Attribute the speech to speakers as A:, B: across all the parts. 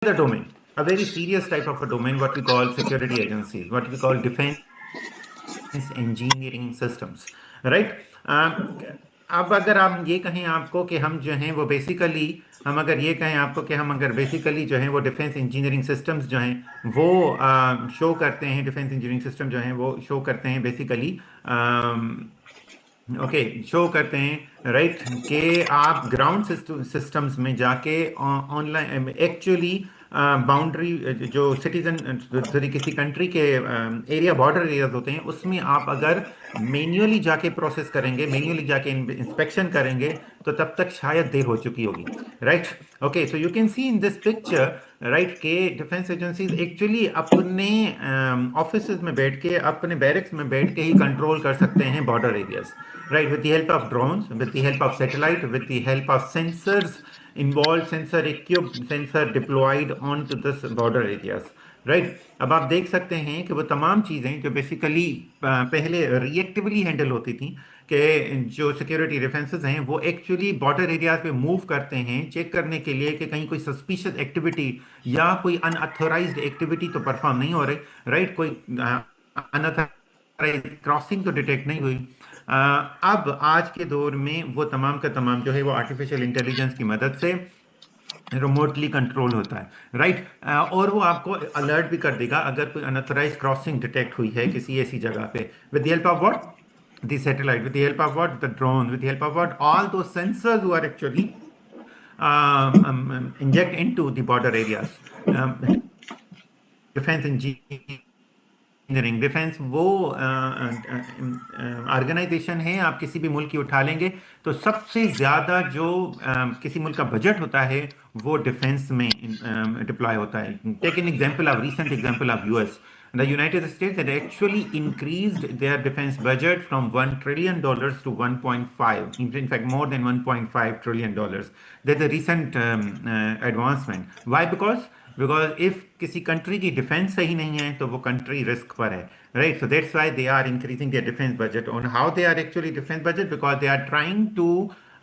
A: the domain, a very serious type of a domain, what we call security agencies, what we call defense engineering systems, right. अब अगर आप ये कहें आपको कि हम जो हैं वो बेसिकली, हम अगर ये कहें आपको कि हम अगर बेसिकली जो हैं वो डिफेंस इंजीनियरिंग सिस्टम्स जो हैं वो शो करते हैं, डिफेंस इंजीनियरिंग सिस्टम जो हैं वो शो करते हैं बेसिकली, ओके, शो करते हैं, राइट, कि आप ग्राउंड सिस्टम्स में जाके ऑनलाइन एक्चुअली बाउंड्री जो सिटीजन सॉरी किसी कंट्री के एरिया बॉर्डर एरियाज होते हैं उसमें आप अगर मैन्युअली जाके प्रोसेस करेंगे, मैन्युअली जाके इंस्पेक्शन करेंगे, तो तब तक शायद देर हो चुकी होगी, right. Okay, so you can see in this picture, right, के डिफेंस एजेंसीज एक्चुअली अपने ऑफिस में बैठ के, अपने बैरक्स में बैठ के ही कंट्रोल कर सकते हैं border areas, right, with the help of drones, with the help of satellite, with the help of sensors involved, sensor equipped, sensor deployed onto this border areas, right। अब आप देख सकते हैं कि वो तमाम चीज़ें जो बेसिकली पहले रिएक्टिवली हैंडल होती थी, कि जो सिक्योरिटी डिफेंसेस हैं वो एक्चुअली बॉर्डर एरियाज पे मूव करते हैं चेक करने के लिए कि कहीं कोई सस्पिशियस एक्टिविटी या कोई अनअथोराइज्ड एक्टिविटी तो परफॉर्म नहीं हो रही, राइट, कोई अनअथोराइज्ड क्रॉसिंग तो डिटेक्ट नहीं हुई। अब आज के दौर में वो तमाम का तमाम जो है वो आर्टिफिशियल इंटेलिजेंस की मदद से रिमोटली कंट्रोल होता है, राइट। और वो आपको अलर्ट भी कर देगा अगर कोई अनऑथराइज क्रॉसिंग डिटेक्ट हुई है किसी ऐसी जगह पे, with the help of what, the satellite, with the help of what, the drone, with the help of what, all those sensors who are actually inject into the border areas, defense engineering defence वो organisation है, आप किसी भी मुल्क की उठा लेंगे तो सबसे ज़्यादा जो किसी मुल्क का बजट होता है वो डिफेंस में डिप्लॉय होता है। Take an example of recent example of US, the United States had actually increased their defense budget from $1 trillion to 1.5, in fact more than 1.5 trillion dollars. That's a recent advancement. Why? Because if किसी country की defence सही नहीं है तो वो country risk पर है, right. So that's why they are increasing their defence budget. On how they are actually defence budget, because they are trying to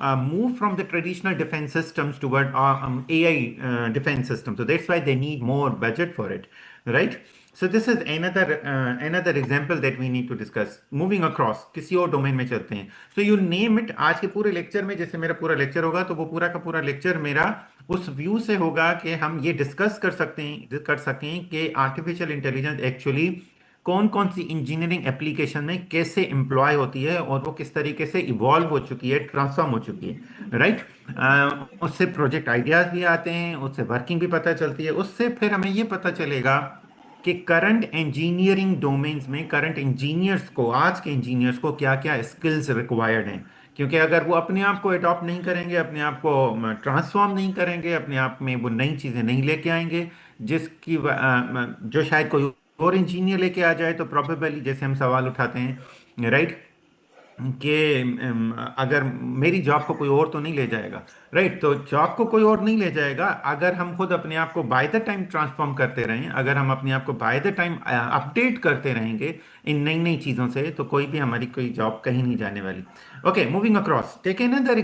A: move from the traditional defense systems toward AI defense system. So that's why they need more budget for it, right? So this is another example that we need to discuss. Moving across, किसी और domain में चलते हैं। So you name it, आज के पूरे lecture में, जैसे मेरा पूरा लेक्चर होगा तो वो पूरा का पूरा लेक्चर मेरा उस व्यू से होगा कि हम ये डिस्कस कर सकते हैं कि आर्टिफिशियल इंटेलिजेंस एक्चुअली कौन कौन सी इंजीनियरिंग एप्लीकेशन में कैसे एम्प्लॉय होती है और वो किस तरीके से इवॉल्व हो चुकी है, ट्रांसफॉर्म हो चुकी है, राइट। उससे प्रोजेक्ट आइडियाज भी आते हैं, उससे वर्किंग भी पता चलती है, उससे फिर हमें ये पता चलेगा कि करंट इंजीनियरिंग डोमेन्स में करंट इंजीनियर्स को, आज के इंजीनियर्स को क्या क्या स्किल्स रिक्वायर्ड हैं। क्योंकि अगर वो अपने आप को अडॉप्ट नहीं करेंगे, अपने आप को ट्रांसफॉर्म नहीं करेंगे, अपने आप में वो नई चीज़ें नहीं लेके आएंगे जिसकी जो शायद कोई और इंजीनियर लेके आ जाए, तो प्रोबेबली जैसे हम सवाल उठाते हैं, राइट, कि अगर मेरी जॉब को कोई और तो नहीं ले जाएगा, राइट। तो जॉब को कोई और नहीं ले जाएगा अगर हम खुद अपने आप को बाय द टाइम ट्रांसफॉर्म करते रहें, अगर हम अपने आप को बाय द टाइम अपडेट करते रहेंगे इन नई नई चीज़ों से, तो कोई भी हमारी कोई जॉब कहीं नहीं जाने वाली। Okay, moving across, take another